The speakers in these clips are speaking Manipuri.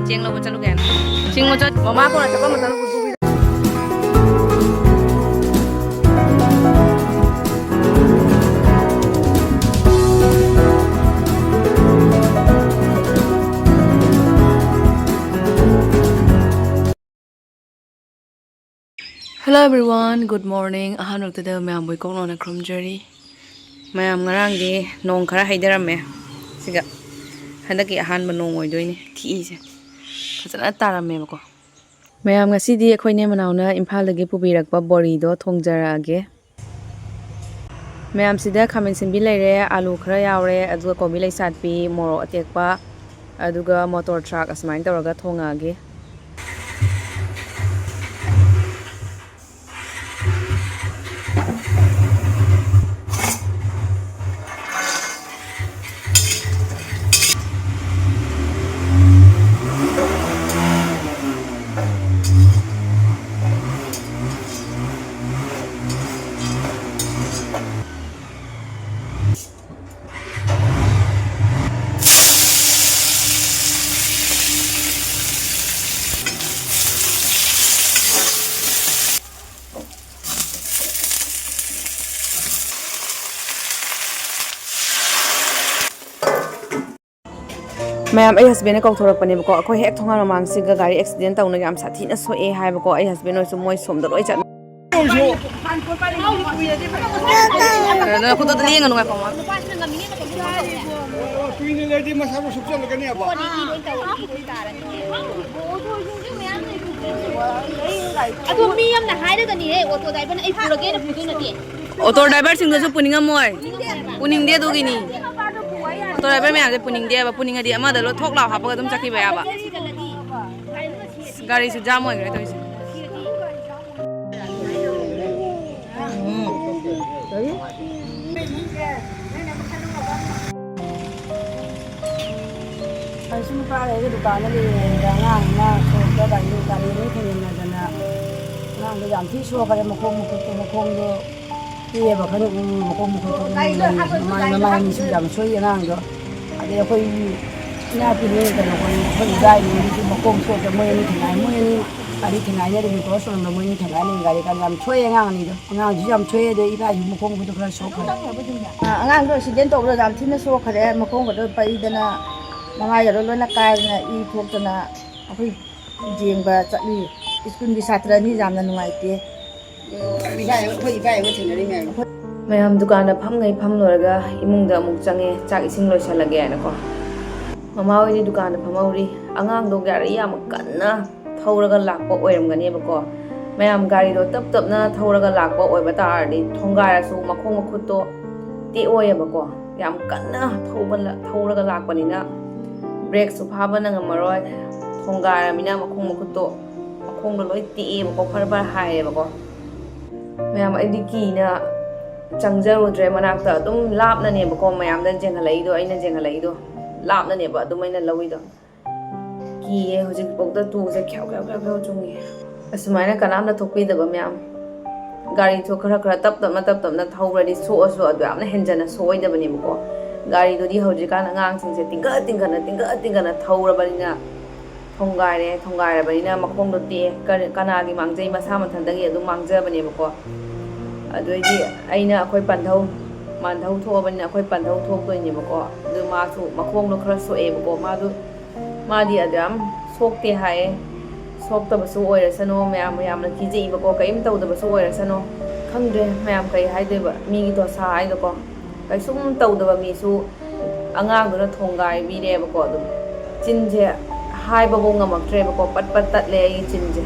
cheng lo chalu gan ching mo chat mama ko na chapa mo chalu du Hello everyone, good morning. Ahan waktada mayam boy kong na krumjari. Mayam ngarang di nong khara haidaramme. Siga handaki ahan manong oidoine thi se. Fazana taramme bako. Mayam ngasidi akhoi ne manauna Imphal dagi pubirakpa bori do thongjarage. Mayam sida khamen simbi leire, alu khara yaure, aduga kobi lai satpi, morok atekpa, aduga motor truck asmain tawraga thongage. Mayam ay husband ko thora pani bako akoi hek thonga mamang siga gari accident tauna yam sathi na so e hai bako ay husband oi so moi som da loi chat na ko to li nganu ngai pama tuine lady masabo subsol kani aba adu mi yamna haida ni he auto driver ai purage na pudu na ti auto driver sing so puninga moi puning de do gini auto driver me ase puning de ba puninga di ama da lo thok law ha ba dum chakhi ba ya ba gari su jam hoi gre to ise Sum pa le dukan ni da ngang na so da ban dukan ni thein na dana ngang da jam thi so ka ma khong do ti ba khanu ma khong mai ni sim jam so yi ngang do ade khoi na pi ni da ko khoi dai ni ma khong so da moi ni thnai moi ni ari thnai ne ni ko so na moi ni thnai ni gari kan jam choi ngang ni do ngang ji jam choi de ida yu ma khong ko da so kha ngang do accident to da jam thi na so khare ma khong ko do pai dana Mangai lo na kai na I thok na akoi jengba chatli school bi satra ni jamna nungaite mayam dukan da pham ngai pham loraga imung da amuk change chak ising loi salage na ko mama oi dukan da phamauri angang do gari yam kanna thauraga lakpa oiram gani ba ko mayam gari do tap tap na thauraga lakpa oiba tar di thongara su makhong makhut to ti oi ba ko yam kanna thauraga lakpa ni na break su phaba na ngamaroi thongara mina makhong makhut to makhong do loi ti e ba ko phar hai ba ko mayam ai di ki na changjaru dre manak ta dum lap na ne ba ko mayam dan jeng halai do aina jeng halai do lap na ne ba dum aina loi do ki e hojik pok da tu se khyau chungi asmaina kanam na thokpi da ba mayam gari tho khara tap tap na thau ready so adu amna henjana soi da bani ba ko gari do di hojik kan angang sing se tingga na thau ra bani na thongai ra bani na makhong do ti kana gi mangjai masa ma than da gi adu mangja bani ba ko aduidi aina akhoi panthau manthau tho bani akhoi panthau thok toi ni ba ko du ma su makhong do khara so e ba ko ma du ma di adam sok te hai sok ta ba su oi ra sano mayam na ki ji ba ko kaim tau da ba su oi ra sano khangdre mayam kai hai de ba mi gi to sa ai do ko kai sum tau da ba mi su angang do na thongai bi re ba ko du chin je hai ba bong ngamak tre ba ko pat tat le ai chin je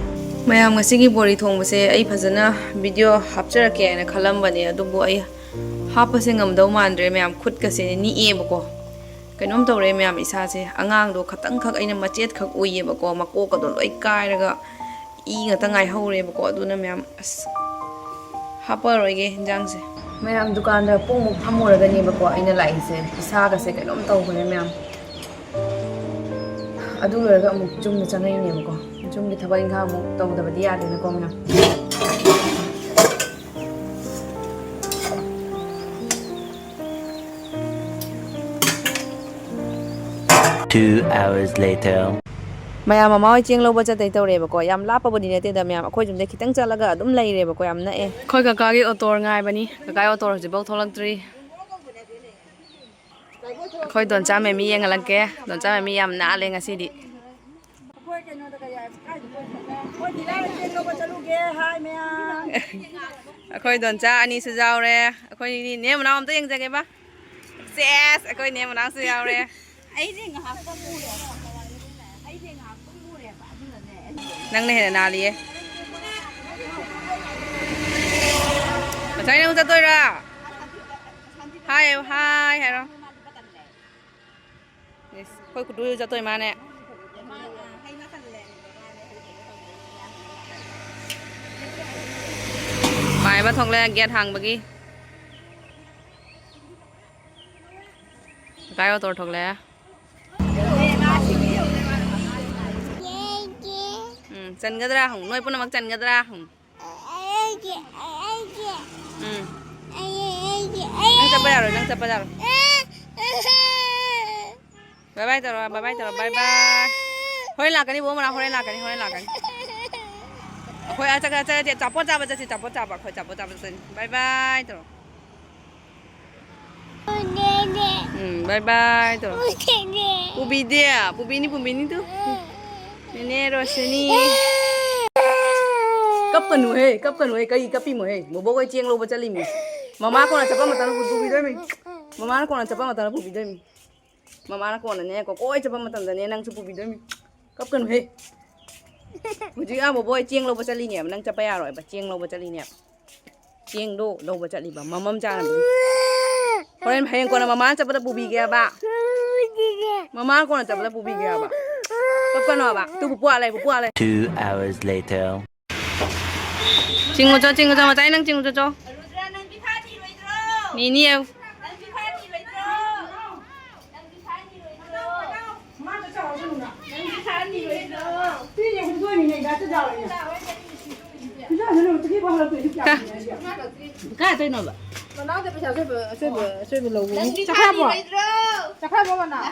mayam ngasigi bori thong ba se ai phajana video hapchara ke na khalam bani adubu ai hapa se ngam dau mandre mayam khut ka se ni e ba ko kainom tawre mayam isa se angang do khatang khak aina machet khak uye ba ko mako ka do loi kai raga I nga tangai hore ba ko aduna mayam as hapa roige jang se mayam dukan da pung muk thamora ga ni ba ko aina lai se isa ga se kainom taw ba mayam adu loraga muk chung na changai ne ba ko chung gi thabai nga muk taw da ba dia de na ko mayam 2 hours later. ꯃꯌꯥꯝ ꯑꯃ ꯍꯣꯏ ꯆꯦꯡ ꯂꯧꯕ ꯆꯠꯇꯩ ꯇꯧꯔꯦꯕꯀꯣ ꯌꯥꯝ ꯂꯥꯞꯄꯕꯨꯗꯤ ꯅꯠꯇꯦꯗ ꯃꯌꯥꯝ ꯑꯩꯈꯣꯏ ꯌꯨꯝꯗꯩ ꯈꯤꯇꯪ ꯆꯠꯂꯒ ꯑꯗꯨꯝ ꯂꯩꯔꯦꯕꯀꯣ ꯌꯥꯝ ꯅꯛꯑꯦ ꯑꯩꯈꯣꯏ ꯀꯀꯥꯒꯤ ꯑꯣꯇꯣ ꯉꯥꯏꯕꯅꯤ ꯀꯀꯥꯒꯤ ꯑꯣꯇꯣ ꯍꯧꯖꯤꯛꯐꯥꯎ ꯊꯣꯛꯂꯛꯇ꯭ꯔꯤ ꯑꯩꯈꯣꯏ ꯗꯣꯟꯆꯥ ꯃꯦꯃꯤ ꯌꯦꯡꯍꯜꯂꯛꯀꯦ ꯗꯣꯟꯆꯥ ꯃꯦꯃꯤ ꯌꯥꯝ ꯅꯥꯜꯂꯦ ꯉꯁꯤꯗꯤ ꯑꯩꯈꯣꯏ ꯀꯩꯅꯣꯗ ꯀꯌꯥ ꯀꯥꯏꯗ ꯍꯣꯏ ꯗꯤꯂꯥꯏ ꯆꯦꯡ ꯂꯧꯕ ꯆꯠꯂꯨꯒꯦ ꯍꯥꯏ ꯃꯌꯥꯝ ꯑꯩꯈꯣꯏ ꯗꯣꯟꯆꯥ ꯑꯅꯤꯁꯨ ꯌꯥꯎꯔꯦ ꯑꯩꯈꯣꯏ ꯅꯦ ꯃꯅꯥꯎ ꯑꯝꯇ ꯌꯦꯡꯖꯒꯦꯕ ꯁꯦꯁ ꯑꯩꯈꯣꯏ ꯅꯦ ꯃꯅꯥꯎꯁꯨ ꯌꯥꯎꯔꯦ ꯑꯩꯁꯦ ꯉꯥꯏꯍꯥꯛꯇ ꯃꯨꯔꯦꯕ ꯑꯩꯁꯦ ꯉꯥꯏꯍꯥꯛꯇ ꯃꯨꯔꯦꯕ ꯑꯗꯨꯅꯅꯦ ꯅꯪꯅ ꯍꯦꯟꯅ ꯅꯥꯜꯂꯤꯌꯦ ꯉꯁꯥꯏ ꯅꯪ ꯆꯠꯇꯣꯏꯔꯥ ꯍꯥꯏ ꯍꯥꯏ ꯍꯥꯏꯔꯣ ꯑꯩꯈꯣꯏ ꯀꯨꯇꯨꯁꯨ ꯆꯠꯇꯣꯏ ꯃꯥꯅꯦ ꯃꯥꯏꯕ ꯊꯣꯛꯂꯦ ꯒꯦꯠ ꯍꯥꯡꯕꯒꯤ ꯀꯀꯥꯏ ꯑꯣꯇꯣ ꯊꯣꯛꯂꯛꯑꯦ ꯆꯟꯒꯗ꯭ꯔꯥ ꯅꯣꯏ ꯄꯨꯝꯅꯃꯛ ꯆꯟꯒꯗ꯭ꯔꯥ nang coba ya, nang coba ya. Bye bye taro, bye bye taro, bye bye. Hoy lah kani, bawa mana hoy lah kani, hoy lah kani. Hoy aja aja aja, capot capot aja, capot capot, hoy capot capot sen. Bye bye taro. Bye bye taro. Pubi dia, pubi ni tu. Ini Rosni. Kap kan he, kai kapi mo he. Mo bawa cieng lo baca limi. Mama ko na chapa mata na pubi doi mi. Mama ko na chapa mata na pubi doi mi. Mama ko na ne ko koi chapa mata na ne nang chu pubi doi mi. Kap kan he. Muji a mo bawa cieng lo baca lini nang chapa ya roi ba cieng lo baca lini. Cieng do lo baca li ba. Mamam cha na bu. Horen phayeng ko na mama chapa ta pubi kya ba. Mama ko na chapa ta pubi kya ba. Kap kan ba. Tu pu alai. 2 hours later. Chingu cho mata nang chingu cho. Ni ni em. Cái tên nào vậy? nó nói cho bây giờ sẽ vừa lâu chắc khác bỏ chắc khác bỏ nào